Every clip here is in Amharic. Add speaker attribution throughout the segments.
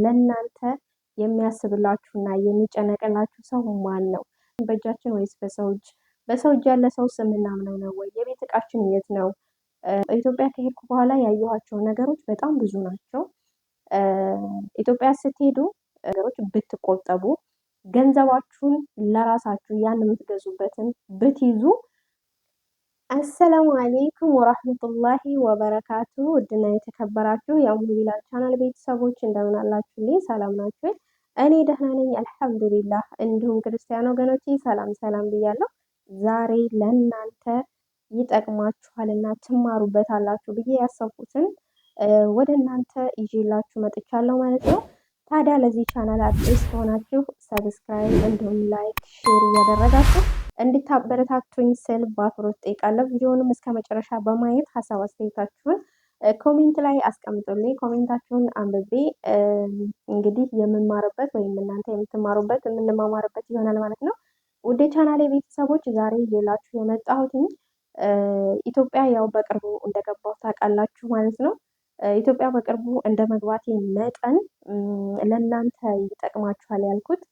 Speaker 1: ለእናንተ የሚያስብላችሁና የሚጨነቅላችሁ ሰው ማን ነው? በእጃችን ወይስ በሰው እጅ? በሰው እጅ ያለ ሰው የምናምነው ነው ወይ? የቤት እቃችን የት ነው? ኢትዮጵያ ከሄድኩ በኋላ ያየኋቸው ነገሮች በጣም ብዙ ናቸው። ኢትዮጵያ ስትሄዱ ነገሮች ብትቆጠቡ፣ ገንዘባችሁን ለራሳችሁ ያን የምትገዙበትን ብትይዙ። አሰላሙ አሌይኩም ወራህመቱላሂ ወበረካቱ። ውድና የተከበራችሁ የአሙ ቢላል ቻናል ቤተሰቦች እንደምን አላችሁልኝ? ሰላም ናችሁ? እኔ ደህና ነኝ አልሐምዱሊላህ። እንዲሁም ክርስቲያን ወገኖቼ ሰላም ሰላም ብያለሁ። ዛሬ ለእናንተ ይጠቅማችኋልና ትማሩበታላችሁ ብዬ ያሰብኩትን ወደ እናንተ ይዤላችሁ መጥቻለሁ ማለት ነው። ታዲያ ለዚህ ቻናል አዲስ ከሆናችሁ ሰብስክራይብ እንዲሁም ላይክ ሼር እያደረጋችሁ እንድታበረታቱኝ ስል በአክብሮት ጠይቃለሁ። ቪዲዮውንም እስከ መጨረሻ በማየት ሀሳብ አስተያየታችሁን ኮሜንት ላይ አስቀምጡልኝ። ኮሜንታችሁን አንብቤ እንግዲህ የምማርበት ወይም እናንተ የምትማሩበት የምንማማርበት ይሆናል ማለት ነው። ውድ ቻናሌ ቤተሰቦች ዛሬ ሌላችሁ የመጣሁትኝ ኢትዮጵያ ያው በቅርቡ እንደገባሁ ታውቃላችሁ ማለት ነው። ኢትዮጵያ በቅርቡ እንደ መግባቴ መጠን ለእናንተ ይጠቅማችኋል ያልኩት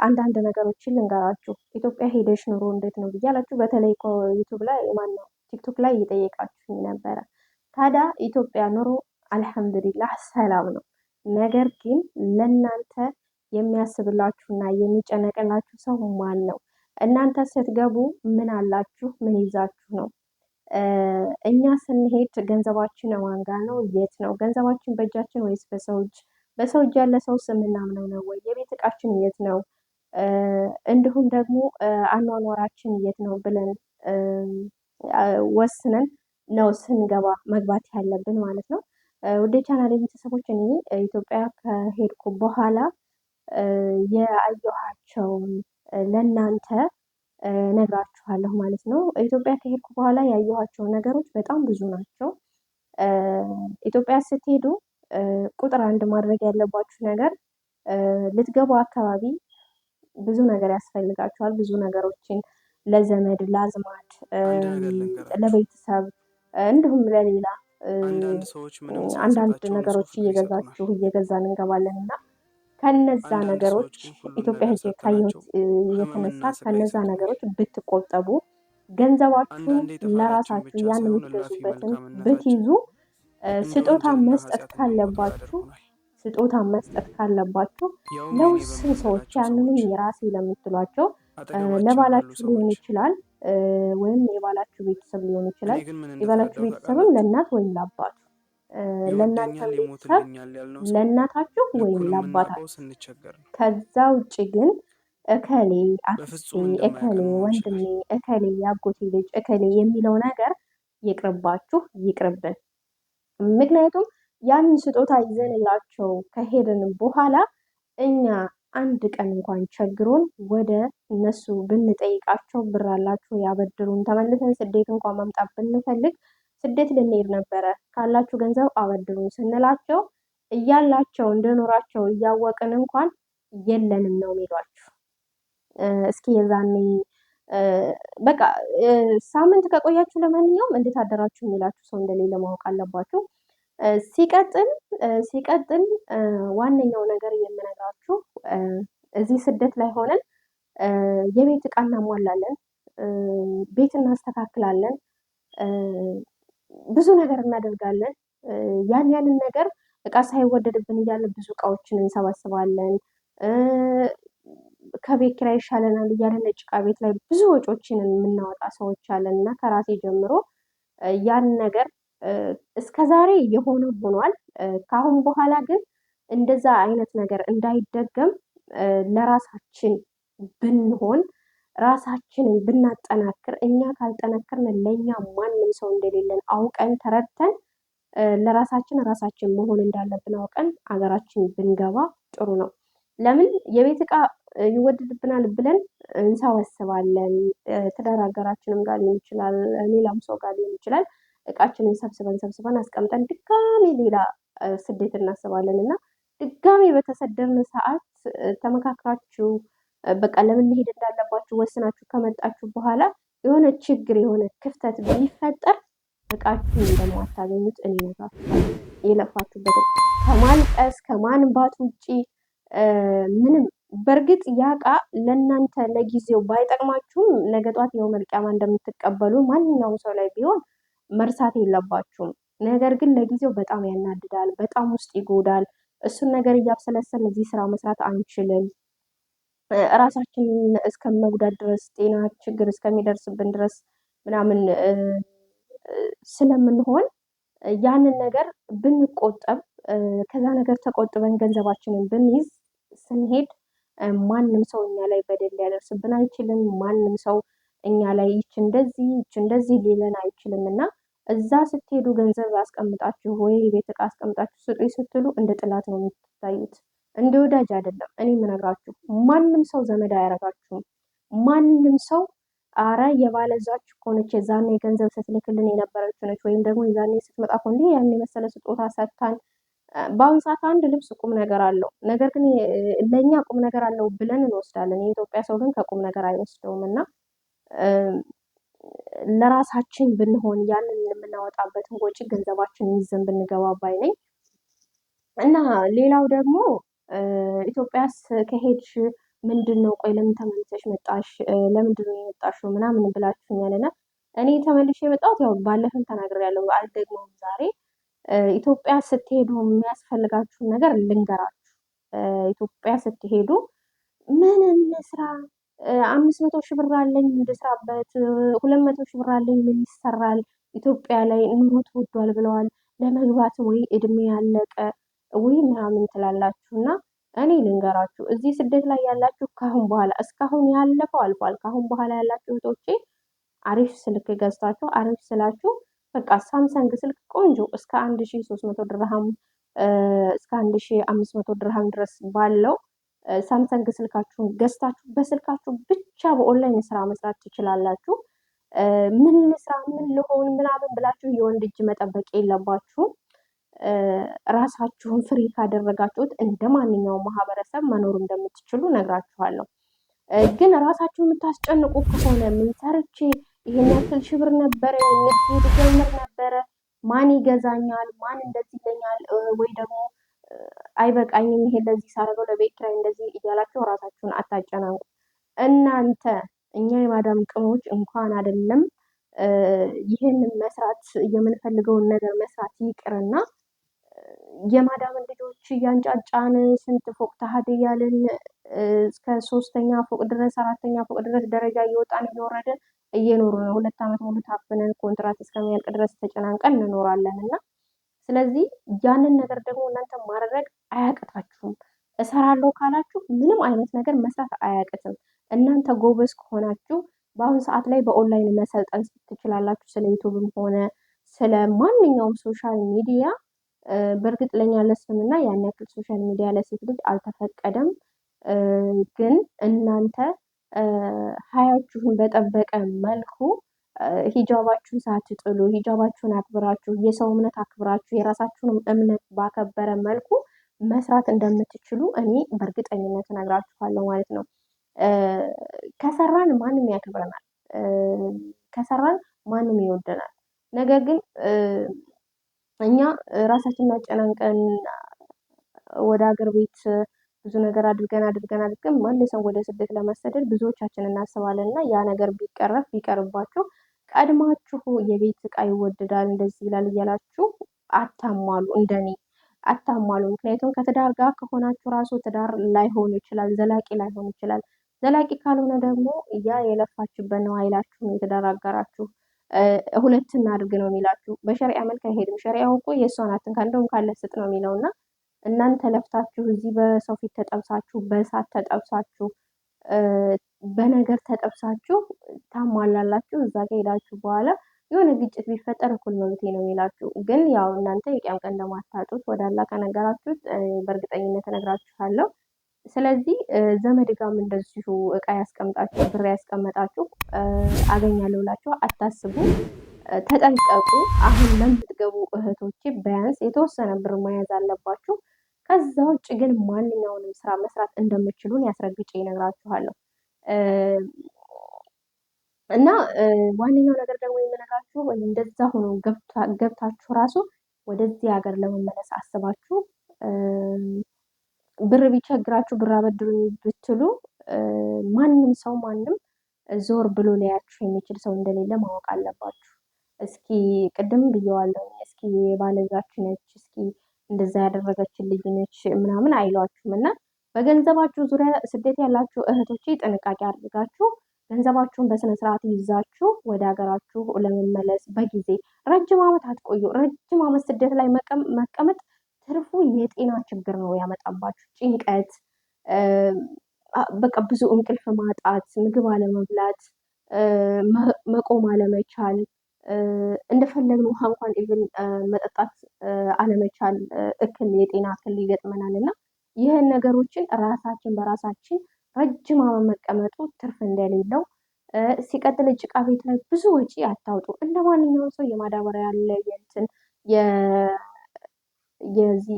Speaker 1: አንዳንድ ነገሮችን ልንገራችሁ። ኢትዮጵያ ሄደሽ ኑሮ እንዴት ነው ብያላችሁ በተለይ ዩቱብ ላይ ማነው ቲክቶክ ላይ እየጠየቃችሁ ነበረ። ታዲያ ኢትዮጵያ ኑሮ አልሐምዱሊላህ ሰላም ነው። ነገር ግን ለእናንተ የሚያስብላችሁና የሚጨነቅላችሁ ሰው ማን ነው? እናንተ ስትገቡ ምን አላችሁ? ምን ይዛችሁ ነው? እኛ ስንሄድ ገንዘባችን ማን ጋ ነው? የት ነው ገንዘባችን? በእጃችን ወይስ በሰው እጅ? በሰው እጅ ያለ ሰው የምናምነው ነው ወይ? የቤት እቃችን የት ነው? እንዲሁም ደግሞ አኗኗራችን የት ነው ብለን ወስነን ነው ስንገባ መግባት ያለብን ማለት ነው። ወደ ቻናሌ ቤተሰቦች እኔ ኢትዮጵያ ከሄድኩ በኋላ የአየኋቸውን ለእናንተ ነግራችኋለሁ ማለት ነው። ኢትዮጵያ ከሄድኩ በኋላ ያየኋቸው ነገሮች በጣም ብዙ ናቸው። ኢትዮጵያ ስትሄዱ ቁጥር አንድ ማድረግ ያለባችሁ ነገር ልትገቡ አካባቢ ብዙ ነገር ያስፈልጋችኋል። ብዙ ነገሮችን ለዘመድ ለአዝማድ፣ ለቤተሰብ እንዲሁም ለሌላ አንዳንድ ነገሮች እየገዛን እንገባለን እና ከነዛ ነገሮች ኢትዮጵያ ሄጄ ካየሁት የተነሳ ከነዛ ነገሮች ብትቆጠቡ፣ ገንዘባችሁን ለራሳችሁ ያን የምትገዙበትን ብትይዙ፣ ስጦታ መስጠት ካለባችሁ ለውስን ሰዎች ያንንም የራሴ ለምትሏቸው ለባላችሁ ሊሆን ይችላል ወይም የባላችሁ ቤተሰብ ሊሆን ይችላል። የባላችሁ ቤተሰብም ለእናት ወይም ለአባቱ፣ ለእናንተ ቤተሰብ ለእናታችሁ ወይም ለአባታችሁ። ከዛ ውጭ ግን እከሌ አክስቴ፣ እከሌ ወንድሜ፣ እከሌ ያጎቴ ልጅ፣ እከሌ የሚለው ነገር ይቅርባችሁ፣ ይቅርብን። ምክንያቱም ያንን ስጦታ ይዘንላቸው ከሄድን በኋላ እኛ አንድ ቀን እንኳን ቸግሮን ወደ እነሱ ብንጠይቃቸው ብር አላችሁ ያበድሩን፣ ተመልሰን ስደት እንኳን መምጣት ብንፈልግ ስደት ልንሄድ ነበረ ካላችሁ ገንዘብ አበድሩን ስንላቸው እያላቸው እንደኖራቸው እያወቅን እንኳን የለንም ነው የሚሏችሁ። እስኪ የዛኔ በቃ ሳምንት ከቆያችሁ ለማንኛውም እንዴት አደራችሁ የሚላችሁ ሰው እንደሌለ ማወቅ አለባችሁ። ሲቀጥል ዋነኛው ነገር የምነግራችሁ እዚህ ስደት ላይ ሆነን የቤት ዕቃ እናሟላለን፣ ቤት እናስተካክላለን፣ ብዙ ነገር እናደርጋለን። ያንን ነገር ዕቃ ሳይወደድብን እያለ ብዙ ዕቃዎችን እንሰባስባለን። ከቤት ኪራይ ይሻለናል እያለን ጭቃ ቤት ላይ ብዙ ወጪዎችን የምናወጣ ሰዎች አለን እና ከራሴ ጀምሮ ያን ነገር እስከዛሬ የሆነ ሆኗል። ከአሁን በኋላ ግን እንደዛ አይነት ነገር እንዳይደገም ለራሳችን ብንሆን ራሳችንን ብናጠናክር፣ እኛ ካልጠነከርን ለእኛ ማንም ሰው እንደሌለን አውቀን ተረድተን ራሳችን መሆን እንዳለብን አውቀን አገራችን ብንገባ ጥሩ ነው። ለምን የቤት ዕቃ ይወደድብናል ብለን እንሰበስባለን። ትዳር አጋራችንም ጋር ሊሆን ይችላል፣ ሌላም ሰው ጋር ሊሆን ይችላል። እቃችንን ሰብስበን አስቀምጠን ድጋሜ ሌላ ስደት እናስባለን እና ድጋሜ በተሰደርን ሰዓት ተመካክራችሁ በቃ ለምን መሄድ እንዳለባችሁ ወስናችሁ ከመጣችሁ በኋላ የሆነ ችግር የሆነ ክፍተት ቢፈጠር እቃችሁን እንደማታገኙት እኔ እነግራችኋለሁ። የለፋችሁበትን ከማልቀስ ከማንባት ውጪ ምንም። በእርግጥ ያ እቃ ለእናንተ ለጊዜው ባይጠቅማችሁም ነገ ጧት የውመል ቂያማ እንደምትቀበሉ ማንኛውም ሰው ላይ ቢሆን መርሳት የለባችሁም። ነገር ግን ለጊዜው በጣም ያናድዳል፣ በጣም ውስጥ ይጎዳል። እሱን ነገር እያብሰለሰልን እዚህ ስራ መስራት አንችልም። ራሳችንን እስከ መጉዳት ድረስ ጤና ችግር እስከሚደርስብን ድረስ ምናምን ስለምንሆን ያንን ነገር ብንቆጠብ ከዛ ነገር ተቆጥበን ገንዘባችንን ብንይዝ ስንሄድ ማንም ሰው እኛ ላይ በደል ሊያደርስብን አይችልም። ማንም ሰው እኛ ላይ ይች እንደዚህ ሊለን አይችልም። እና እዛ ስትሄዱ ገንዘብ አስቀምጣችሁ ወይ ቤት ዕቃ አስቀምጣችሁ ስጡኝ ስትሉ እንደ ጥላት ነው የምትታዩት፣ እንደ ወዳጅ አይደለም። እኔ የምነግራችሁ ማንም ሰው ዘመድ አያረጋችሁም። ማንም ሰው አረ የባለዛች ከሆነች የዛኔ ገንዘብ ስትልክልን የነበረች ነች፣ ወይም ደግሞ የዛኔ ስትመጣ እኮ እንዲህ ያን የመሰለ ስጦታ ሰጥታን። በአሁኑ ሰዓት አንድ ልብስ ቁም ነገር አለው፣ ነገር ግን ለእኛ ቁም ነገር አለው ብለን እንወስዳለን። የኢትዮጵያ ሰው ግን ከቁም ነገር አይወስደውም። እና ለራሳችን ብንሆን ያንን የምናወጣበትን ወጪ ገንዘባችን ይዘን ብንገባ ባይ ነኝ። እና ሌላው ደግሞ ኢትዮጵያስ ከሄድሽ ምንድን ነው ቆይ ለምን ተመልሰሽ መጣሽ? ለምንድን ነው የመጣሽው? ምናምን ብላችሁኛልና እኔ ተመልሼ የመጣሁት ያው ባለፈም ተናግሬያለሁ፣ አልደግመውም ዛሬ። ኢትዮጵያ ስትሄዱ የሚያስፈልጋችሁን ነገር ልንገራችሁ። ኢትዮጵያ ስትሄዱ ምን እንስራ? 500 ሺህ ብር አለኝ እንድስራበት፣ 200 ሺህ ብር አለኝ ምን ይሰራል? ኢትዮጵያ ላይ ኑሮ ተወዷል ብለዋል። ለመግባት ወይ እድሜ ያለቀ ወይ ምናምን ትላላችሁ። እና እኔ ልንገራችሁ፣ እዚህ ስደት ላይ ያላችሁ ካሁን በኋላ እስካሁን ያለፈው አልፏል። ካሁን በኋላ ያላችሁ እህቶቼ አሪፍ ስልክ ገዝታችሁ፣ አሪፍ ስላችሁ በቃ ሳምሰንግ ስልክ ቆንጆ እስከ 1300 ድርሃም እስከ 1500 ድርሃም ድረስ ባለው ሳምሰንግ ስልካችሁን ገዝታችሁ በስልካችሁ ብቻ በኦንላይን ስራ መስራት ትችላላችሁ። ምን ልስራ ምን ልሆን ምናምን ብላችሁ የወንድ እጅ መጠበቅ የለባችሁም። ራሳችሁን ፍሪ ካደረጋችሁት እንደ ማንኛውም ማህበረሰብ መኖር እንደምትችሉ ነግራችኋለሁ። ግን ራሳችሁን የምታስጨንቁ ከሆነ ምን ሰርቼ ይሄን ያክል ሺህ ብር ነበረ ንግድ ልጀምር ነበረ፣ ማን ይገዛኛል፣ ማን እንደዚህ ይለኛል፣ ወይ ደግሞ አይበቃኝም ይሄ ለዚህ ሳረገው ለቤት ኪራይ እንደዚህ እያላችሁ ራሳችሁን አታጨናንቁ። እናንተ እኛ የማዳም ቅሞች እንኳን አይደለም ይህንን መስራት የምንፈልገውን ነገር መስራት ይቅርና የማዳምን ልጆች እያንጫጫን ስንት ፎቅ ተሀድ እያልን እስከ 3ኛ ፎቅ ድረስ 4ኛ ፎቅ ድረስ ደረጃ እየወጣን እየወረድን እየኖሩ ነው። 2 ዓመት ሙሉ ታፍነን ኮንትራት እስከሚያልቅ ድረስ ተጨናንቀን እንኖራለን። እና ስለዚህ ያንን ነገር ደግሞ እናንተ ማድረግ አያቅታችሁም። እሰራለሁ ካላችሁ ምንም አይነት ነገር መስራት አያቅትም። እናንተ ጎበዝ ከሆናችሁ በአሁኑ ሰዓት ላይ በኦንላይን መሰልጠን ትችላላችሁ። ስለ ዩቱብም ሆነ ስለ ማንኛውም ሶሻል ሚዲያ። በእርግጥ ለኛ ለእስልምና ያን ያክል ሶሻል ሚዲያ ለሴት ልጅ አልተፈቀደም። ግን እናንተ ሀያችሁን በጠበቀ መልኩ ሂጃባችሁን ሳትጥሉ ሂጃባችሁን አክብራችሁ የሰው እምነት አክብራችሁ የራሳችሁንም እምነት ባከበረ መልኩ መስራት እንደምትችሉ እኔ በእርግጠኝነት እነግራችኋለሁ ማለት ነው። ከሰራን ማንም ያከብረናል፣ ከሰራን ማንም ይወደናል። ነገር ግን እኛ ራሳችንን አጨናንቀን ወደ ሀገር ቤት ብዙ ነገር አድርገን መልሰን ወደ ስደት ለመሰደድ ብዙዎቻችን እናስባለን። እና ያ ነገር ቢቀርባችሁ ቀድማችሁ የቤት ዕቃ ይወደዳል እንደዚህ ይላል እያላችሁ አታሟሉ፣ እንደኔ አታሟሉ። ምክንያቱም ከትዳር ጋር ከሆናችሁ ራሱ ትዳር ላይሆን ይችላል፣ ዘላቂ ላይሆን ይችላል። ዘላቂ ካልሆነ ደግሞ ያ የለፋችበት ነው አይላችሁም። የትዳር አጋራችሁ ሁለት እናድርግ ነው የሚላችሁ። በሸሪያ መልክ አይሄድም። ሸሪያው እኮ የእሷን አትንካ እንደውም ካለ ስጥ ነው የሚለው። እና እናንተ ለፍታችሁ እዚህ በሰው ፊት ተጠብሳችሁ በእሳት ተጠብሳችሁ በነገር ተጠብሳችሁ ታሟላላችሁ። እዛ ጋ ሄዳችሁ በኋላ የሆነ ግጭት ቢፈጠር እኩል መብቴ ነው የሚላችሁ። ግን ያው እናንተ የቂያም ቀን እንደማታጡት ወደ አላህ ከነገራችሁት በእርግጠኝነት እነግራችኋለሁ። ስለዚህ ዘመድ ጋም እንደዚሁ እቃ ያስቀምጣችሁ ብር ያስቀመጣችሁ አገኛለሁ ብላችሁ አታስቡ፣ ተጠንቀቁ። አሁን ለምትገቡ እህቶቼ ቢያንስ የተወሰነ ብር መያዝ አለባችሁ። ከዛ ውጭ ግን ማንኛውንም ስራ መስራት እንደምችሉን ያስረግጬ ይነግራችኋለሁ። እና ዋነኛው ነገር ደግሞ የምነግራችሁ እንደዛ ሆኖ ገብታችሁ ራሱ ወደዚህ ሀገር ለመመለስ አስባችሁ ብር ቢቸግራችሁ ብር አበድሩኝ ብትሉ ማንም ሰው ማንም ዞር ብሎ ሊያችሁ የሚችል ሰው እንደሌለ ማወቅ አለባችሁ። እስኪ ቅድም ብየዋለሁ። እስኪ ባለዛች ነች፣ እስኪ እንደዛ ያደረገችን ልጅ ነች ምናምን አይሏችሁም። እና በገንዘባችሁ ዙሪያ ስደት ያላችሁ እህቶቼ ጥንቃቄ አድርጋችሁ ገንዘባችሁን በስነ ስርዓት ይዛችሁ ወደ ሀገራችሁ ለመመለስ በጊዜ ረጅም ዓመት አትቆዩ። ረጅም ዓመት ስደት ላይ መቀመጥ ትርፉ የጤና ችግር ነው ያመጣባችሁ። ጭንቀት፣ በቃ ብዙ እንቅልፍ ማጣት፣ ምግብ አለመብላት፣ መቆም አለመቻል፣ እንደፈለግን ውሃ እንኳን ኢቭን መጠጣት አለመቻል የጤና እክል ይገጥመናል። እና ይህን ነገሮችን ራሳችን በራሳችን ረጅም ዓመት መቀመጡ ትርፍ እንደሌለው ሲቀጥል ጭቃ ቤት ላይ ብዙ ወጪ አታውጡ። እንደ ማንኛውም ሰው የማዳበሪያ ያለ የእንትን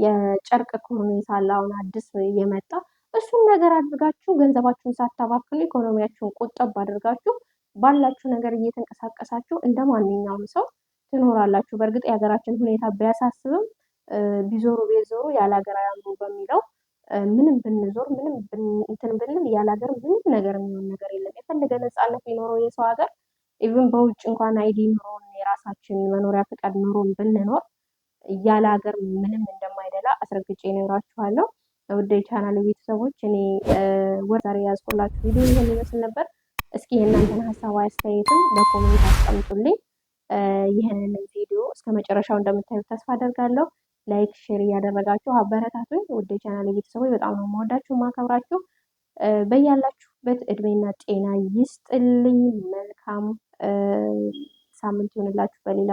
Speaker 1: የጨርቅ ኮርኔስ አለ አሁን አዲስ የመጣ እሱን ነገር አድርጋችሁ ገንዘባችሁን ሳታባክኑ ኢኮኖሚያችሁን ቁጠብ አድርጋችሁ ባላችሁ ነገር እየተንቀሳቀሳችሁ እንደ ማንኛውም ሰው ትኖራላችሁ። በእርግጥ የሀገራችን ሁኔታ ቢያሳስብም ቢዞሩ ቤዞሩ ያለ ሀገር አያምሩ በሚለው ምንም ብንዞር ምንም እንትን ብንል ያለ ሀገር ምንም ነገር የሚሆን ነገር የለም። የፈለገ ነፃነት ሊኖረው የሰው ሀገር ኢቭን በውጭ እንኳን አይዲ ኑሮን የራሳችን መኖሪያ ፈቃድ ኑሮን ብንኖር ያለ ሀገር ምንም እንደማይደላ አስረግጬ እነግራችኋለሁ። ውድ የቻናል ቤተሰቦች እኔ ዛሬ ያዝኩላችሁ ቪዲዮ ይህን ይመስል ነበር። እስኪ የእናንተን ሀሳብ አስተያየትም በኮሜንት አስቀምጡልኝ። ይህንን ቪዲዮ እስከ መጨረሻው እንደምታዩት ተስፋ አደርጋለሁ። ላይክ ሼር እያደረጋችሁ አበረታቱኝ። ውድ የቻናል ቤተሰቦች በጣም ነው የምወዳችሁ ማከብራችሁ። በያላችሁበት እድሜና ጤና ይስጥልኝ። መልካም ሳምንት ይሆንላችሁ። በሌላ